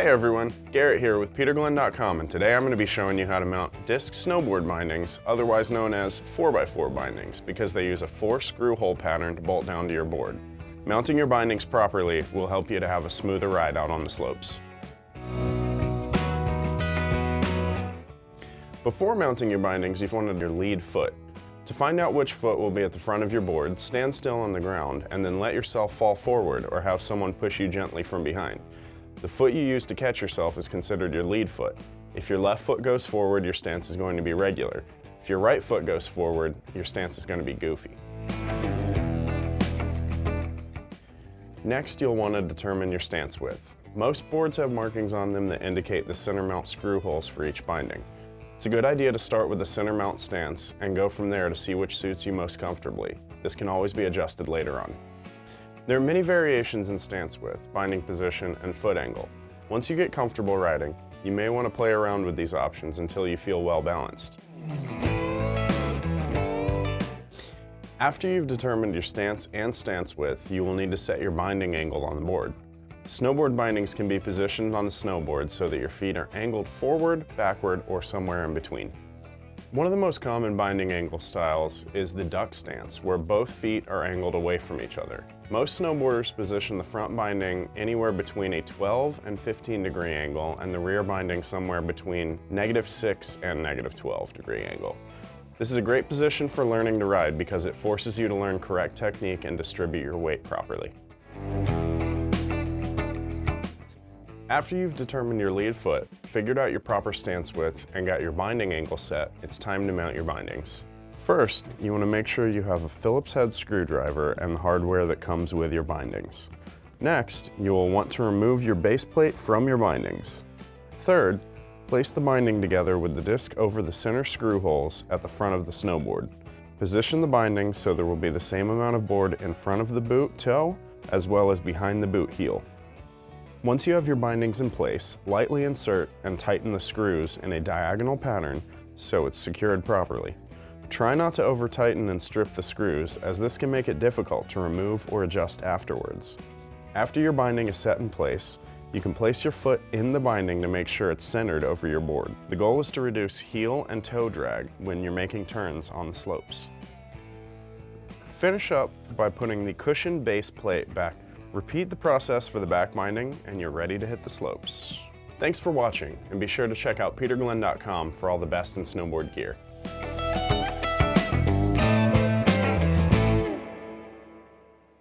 Hey everyone, Garrett here with PeterGlenn.com, and today I'm going to be showing you how to mount disc snowboard bindings, otherwise known as 4x4 bindings, because they use a 4-screw hole pattern to bolt down to your board. Mounting your bindings properly will help you to have a smoother ride out on the slopes. Before mounting your bindings, you've wanted your lead foot. To find out which foot will be at the front of your board, stand still on the ground and then let yourself fall forward or have someone push you gently from behind. The foot you use to catch yourself is considered your lead foot. If your left foot goes forward, your stance is going to be regular. If your right foot goes forward, your stance is going to be goofy. Next, you'll want to determine your stance width. Most boards have markings on them that indicate the center mount screw holes for each binding. It's a good idea to start with the center mount stance and go from there to see which suits you most comfortably. This can always be adjusted later on. There are many variations in stance width, binding position, and foot angle. Once you get comfortable riding, you may want to play around with these options until you feel well balanced. After you've determined your stance and stance width, you will need to set your binding angle on the board. Snowboard bindings can be positioned on the snowboard so that your feet are angled forward, backward, or somewhere in between. One of the most common binding angle styles is the duck stance, where both feet are angled away from each other. Most snowboarders position the front binding anywhere between a 12 and 15 degree angle and the rear binding somewhere between -6 and -12 degree angle. This is a great position for learning to ride because it forces you to learn correct technique and distribute your weight properly. After you've determined your lead foot, figured out your proper stance width, and got your binding angle set, it's time to mount your bindings. First, you want to make sure you have a Phillips head screwdriver and the hardware that comes with your bindings. Next, you will want to remove your base plate from your bindings. Third, place the binding together with the disc over the center screw holes at the front of the snowboard. Position the binding so there will be the same amount of board in front of the boot toe as well as behind the boot heel. Once you have your bindings in place, lightly insert and tighten the screws in a diagonal pattern so it's secured properly. Try not to over-tighten and strip the screws, as this can make it difficult to remove or adjust afterwards. After your binding is set in place, you can place your foot in the binding to make sure it's centered over your board. The goal is to reduce heel and toe drag when you're making turns on the slopes. Finish up by putting the cushion base plate back. Repeat the process for the back binding and you're ready to hit the slopes. Thanks for watching, and be sure to check out PeterGlenn.com for all the best in snowboard gear.